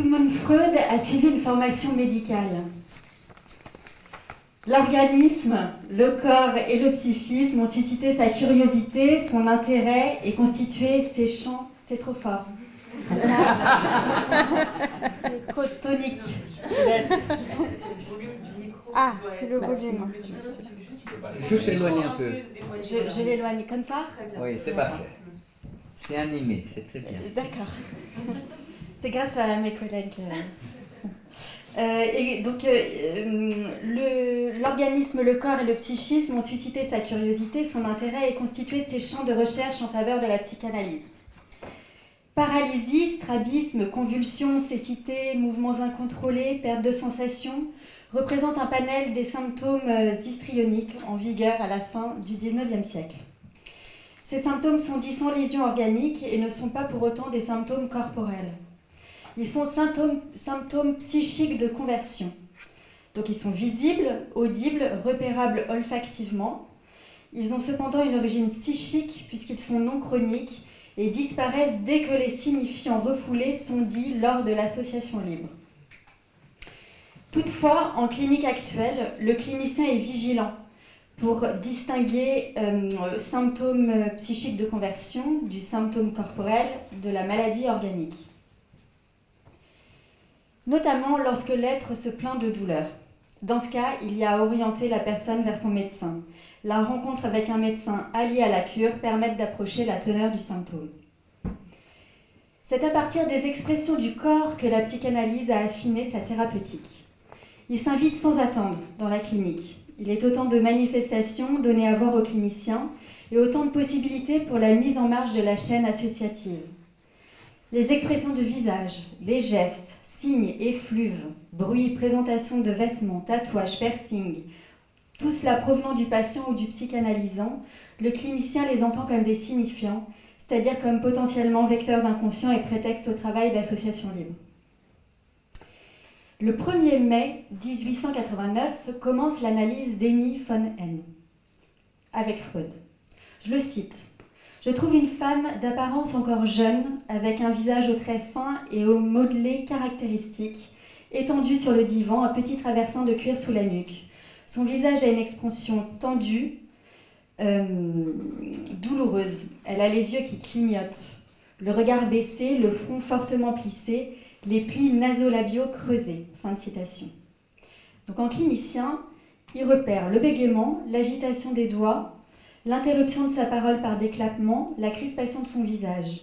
Sigmund Freud a suivi une formation médicale. L'organisme, le corps et le psychisme ont suscité sa curiosité, son intérêt et constitué ses champs. C'est trop fort. C'est trop tonique. Ah, c'est le volume. Juste éloigner un peu. Je l'éloigne comme ça? Oui, c'est parfait. C'est animé, c'est très bien. D'accord. C'est grâce à mes collègues. Et donc, l'organisme, le corps et le psychisme ont suscité sa curiosité, son intérêt et constitué ses champs de recherche en faveur de la psychanalyse. Paralysie, strabisme, convulsions, cécité, mouvements incontrôlés, perte de sensation représentent un panel des symptômes histrioniques en vigueur à la fin du XIXe siècle. Ces symptômes sont dits sans lésion organique et ne sont pas pour autant des symptômes corporels. Ils sont symptômes psychiques de conversion. Donc ils sont visibles, audibles, repérables olfactivement. Ils ont cependant une origine psychique puisqu'ils sont non chroniques et disparaissent dès que les signifiants refoulés sont dits lors de l'association libre. Toutefois, en clinique actuelle, le clinicien est vigilant pour distinguer symptômes psychiques de conversion du symptôme corporel de la maladie organique. Notamment lorsque l'être se plaint de douleur. Dans ce cas, il y a à orienter la personne vers son médecin. La rencontre avec un médecin allié à la cure permet d'approcher la teneur du symptôme. C'est à partir des expressions du corps que la psychanalyse a affiné sa thérapeutique. Il s'invite sans attendre dans la clinique. Il est autant de manifestations données à voir aux cliniciens et autant de possibilités pour la mise en marche de la chaîne associative. Les expressions de visage, les gestes, signes, effluves, bruits, présentation de vêtements, tatouages, piercings, tout cela provenant du patient ou du psychanalysant, le clinicien les entend comme des signifiants, c'est-à-dire comme potentiellement vecteurs d'inconscient et prétexte au travail d'association libre. Le 1er mai 1889 commence l'analyse d'Emmy von Henn avec Freud. Je le cite. « Je trouve une femme d'apparence encore jeune, avec un visage aux traits fins et aux modelés caractéristiques, étendue sur le divan, un petit traversin de cuir sous la nuque. Son visage a une expression tendue, douloureuse. Elle a les yeux qui clignotent, le regard baissé, le front fortement plissé, les plis nasolabiaux creusés. » Fin de citation. Donc en clinicien, il repère le bégaiement, l'agitation des doigts, l'interruption de sa parole par déclappement, la crispation de son visage.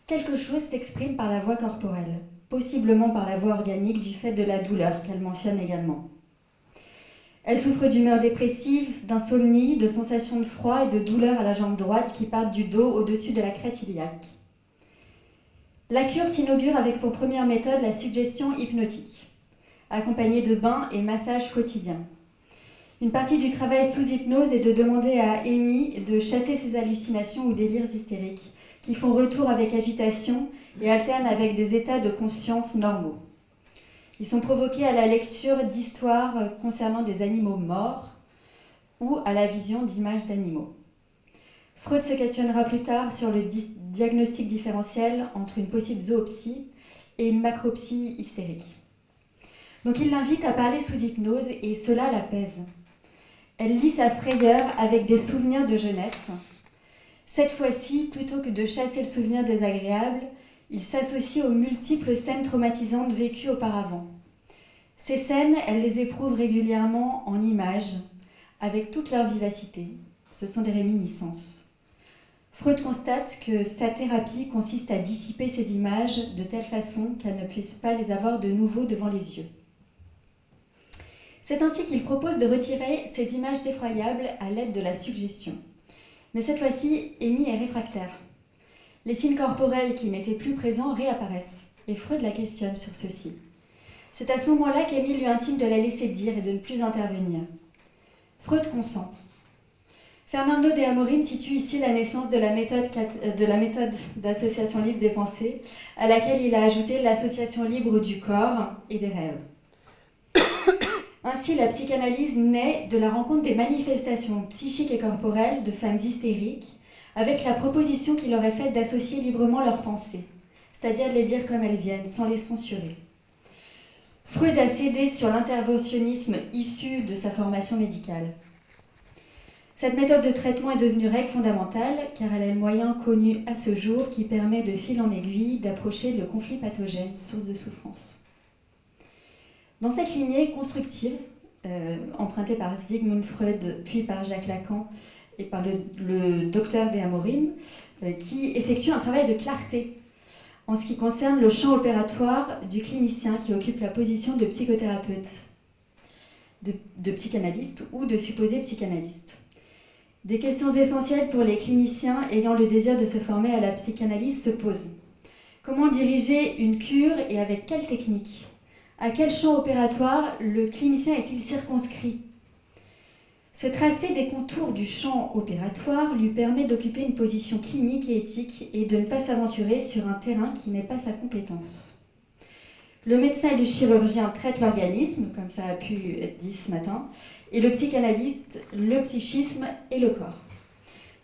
Quelque chose s'exprime par la voix corporelle, possiblement par la voix organique du fait de la douleur qu'elle mentionne également. Elle souffre d'humeur dépressive, d'insomnie, de sensations de froid et de douleur à la jambe droite qui partent du dos au-dessus de la crête iliaque. La cure s'inaugure avec pour première méthode la suggestion hypnotique, accompagnée de bains et massages quotidiens. Une partie du travail sous hypnose est de demander à Emmy de chasser ses hallucinations ou délires hystériques, qui font retour avec agitation et alternent avec des états de conscience normaux. Ils sont provoqués à la lecture d'histoires concernant des animaux morts ou à la vision d'images d'animaux. Freud se questionnera plus tard sur le diagnostic différentiel entre une possible zoopsie et une macropsie hystérique. Donc il l'invite à parler sous hypnose et cela l'apaise. Elle lit sa frayeur avec des souvenirs de jeunesse. Cette fois-ci, plutôt que de chasser le souvenir désagréable, il s'associe aux multiples scènes traumatisantes vécues auparavant. Ces scènes, elle les éprouve régulièrement en images, avec toute leur vivacité. Ce sont des réminiscences. Freud constate que sa thérapie consiste à dissiper ces images de telle façon qu'elle ne puisse pas les avoir de nouveau devant les yeux. C'est ainsi qu'il propose de retirer ces images effroyables à l'aide de la suggestion. Mais cette fois-ci, Emmy est réfractaire. Les signes corporels qui n'étaient plus présents réapparaissent, et Freud la questionne sur ceci. C'est à ce moment-là qu'Emmy lui intime de la laisser dire et de ne plus intervenir. Freud consent. Fernando de Amorim situe ici la naissance de la méthode d'association libre des pensées, à laquelle il a ajouté l'association libre du corps et des rêves. Ainsi, la psychanalyse naît de la rencontre des manifestations psychiques et corporelles de femmes hystériques avec la proposition qu'il leur est faite d'associer librement leurs pensées, c'est-à-dire de les dire comme elles viennent, sans les censurer. Freud a cédé sur l'interventionnisme issu de sa formation médicale. Cette méthode de traitement est devenue règle fondamentale car elle est le moyen connu à ce jour qui permet de fil en aiguille d'approcher le conflit pathogène, source de souffrance. Dans cette lignée constructive, empruntée par Sigmund Freud puis par Jacques Lacan et par le docteur de Amorim, qui effectue un travail de clarté en ce qui concerne le champ opératoire du clinicien qui occupe la position de psychothérapeute, de psychanalyste ou de supposé psychanalyste. Des questions essentielles pour les cliniciens ayant le désir de se former à la psychanalyse se posent. Comment diriger une cure et avec quelle technique ? À quel champ opératoire le clinicien est-il circonscrit ? Se tracer des contours du champ opératoire lui permet d'occuper une position clinique et éthique et de ne pas s'aventurer sur un terrain qui n'est pas sa compétence. Le médecin et le chirurgien traitent l'organisme, comme ça a pu être dit ce matin, et le psychanalyste, le psychisme et le corps.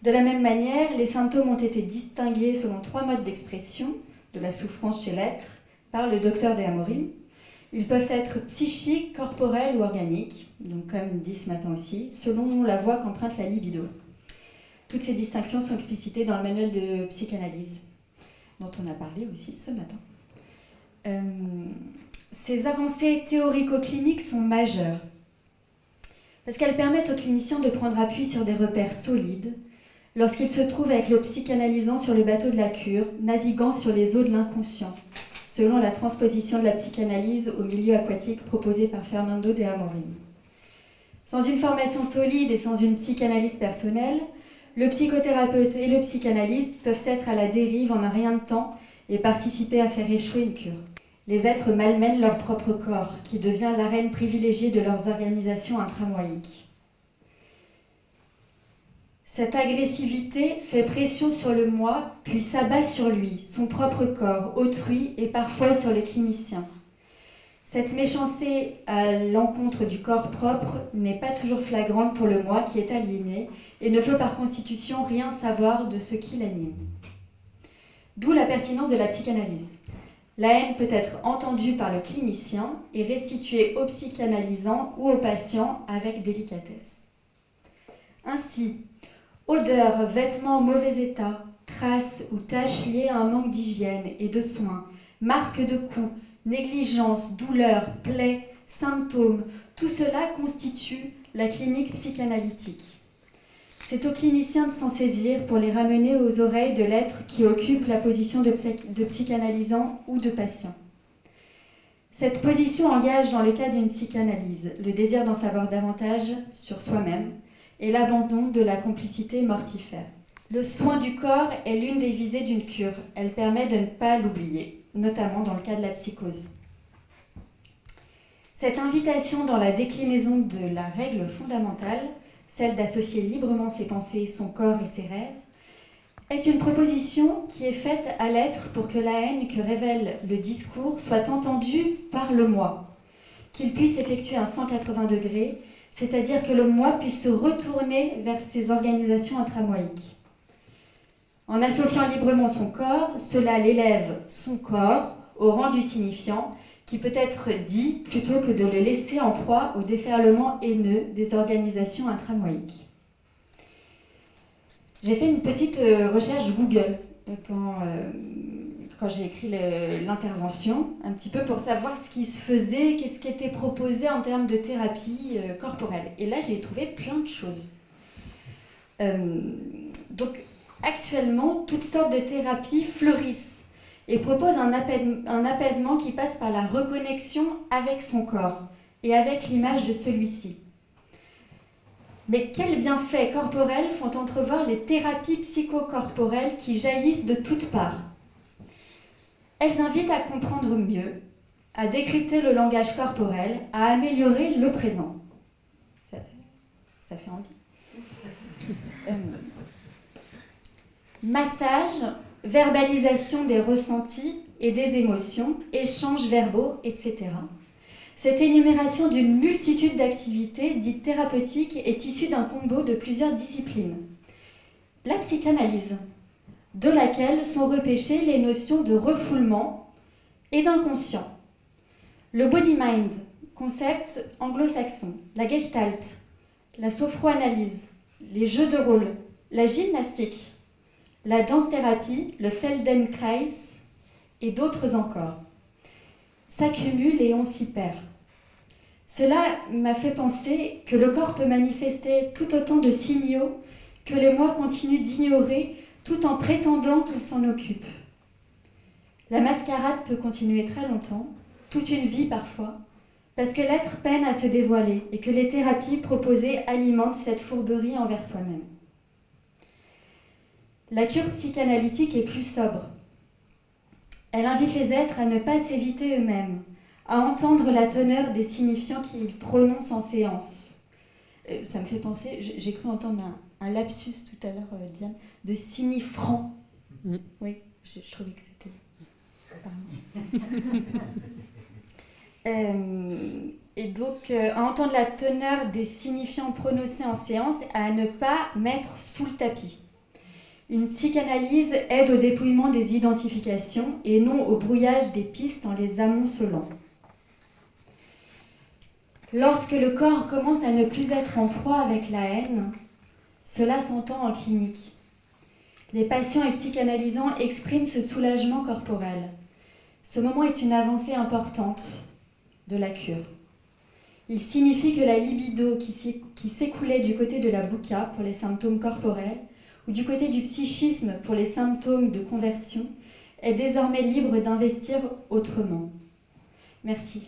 De la même manière, les symptômes ont été distingués selon 3 modes d'expression de la souffrance chez l'être par le docteur de Amorim. Ils peuvent être psychiques, corporels ou organiques, donc comme dit ce matin aussi, selon la voie qu'emprunte la libido. Toutes ces distinctions sont explicitées dans le manuel de psychanalyse, dont on a parlé aussi ce matin. Ces avancées théorico-cliniques sont majeures, parce qu'elles permettent aux cliniciens de prendre appui sur des repères solides lorsqu'ils se trouvent avec le psychanalysant sur le bateau de la cure, naviguant sur les eaux de l'inconscient, selon la transposition de la psychanalyse au milieu aquatique proposée par Fernando de Amorim. Sans une formation solide et sans une psychanalyse personnelle, le psychothérapeute et le psychanalyste peuvent être à la dérive en un rien de temps et participer à faire échouer une cure. Les êtres malmènent leur propre corps, qui devient l'arène privilégiée de leurs organisations intramoïques. Cette agressivité fait pression sur le moi, puis s'abat sur lui, son propre corps, autrui et parfois sur les cliniciens. Cette méchanceté à l'encontre du corps propre n'est pas toujours flagrante pour le moi qui est aliéné et ne veut par constitution rien savoir de ce qui l'anime. D'où la pertinence de la psychanalyse. La haine peut être entendue par le clinicien et restituée au psychanalysant ou au patient avec délicatesse. Ainsi, odeurs, vêtements en mauvais état, traces ou taches liées à un manque d'hygiène et de soins, marques de coups, négligence, douleurs, plaies, symptômes, tout cela constitue la clinique psychanalytique. C'est au clinicien de s'en saisir pour les ramener aux oreilles de l'être qui occupe la position de psychanalysant ou de patient. Cette position engage dans le cas d'une psychanalyse le désir d'en savoir davantage sur soi-même et l'abandon de la complicité mortifère. Le soin du corps est l'une des visées d'une cure. Elle permet de ne pas l'oublier, notamment dans le cas de la psychose. Cette invitation dans la déclinaison de la règle fondamentale, celle d'associer librement ses pensées, son corps et ses rêves, est une proposition qui est faite à l'être pour que la haine que révèle le discours soit entendue par le moi, qu'il puisse effectuer un 180 degrés, c'est-à-dire que le moi puisse se retourner vers ses organisations intramoïques. En associant librement son corps, cela l'élève son corps au rang du signifiant, qui peut être dit plutôt que de le laisser en proie au déferlement haineux des organisations intramoïques. J'ai fait une petite recherche Google quand j'ai écrit l'intervention, un petit peu pour savoir ce qui se faisait, qu'est-ce qui était proposé en termes de thérapie corporelle. Et là, j'ai trouvé plein de choses. Donc, actuellement, toutes sortes de thérapies fleurissent et propose un apaisement qui passe par la reconnexion avec son corps et avec l'image de celui-ci. Mais quels bienfaits corporels font entrevoir les thérapies psychocorporelles qui jaillissent de toutes parts? Elles invitent à comprendre mieux, à décrypter le langage corporel, à améliorer le présent. Ça fait envie. Massage, verbalisation des ressentis et des émotions, échanges verbaux, etc. Cette énumération d'une multitude d'activités dites thérapeutiques est issue d'un combo de plusieurs disciplines. La psychanalyse, de laquelle sont repêchées les notions de refoulement et d'inconscient. Le body-mind, concept anglo-saxon, la gestalt, la sophroanalyse, les jeux de rôle, la gymnastique, la danse-thérapie, le Feldenkrais et d'autres encore, s'accumulent et on s'y perd. Cela m'a fait penser que le corps peut manifester tout autant de signaux que les moi continuent d'ignorer tout en prétendant qu'il s'en occupe. La mascarade peut continuer très longtemps, toute une vie parfois, parce que l'être peine à se dévoiler et que les thérapies proposées alimentent cette fourberie envers soi-même. La cure psychanalytique est plus sobre. Elle invite les êtres à ne pas s'éviter eux-mêmes, à entendre la teneur des signifiants qu'ils prononcent en séance. Ça me fait penser, j'ai cru entendre un lapsus tout à l'heure, Diane, de signifrant. Oui, je trouvais que c'était... Et donc, à entendre la teneur des signifiants prononcés en séance, à ne pas mettre sous le tapis. Une psychanalyse aide au dépouillement des identifications et non au brouillage des pistes en les amoncelant. Lorsque le corps commence à ne plus être en proie avec la haine, cela s'entend en clinique. Les patients et psychanalysants expriment ce soulagement corporel. Ce moment est une avancée importante de la cure. Il signifie que la libido qui s'écoulait du côté de la bouka pour les symptômes corporels ou du côté du psychisme pour les symptômes de conversion est désormais libre d'investir autrement. Merci.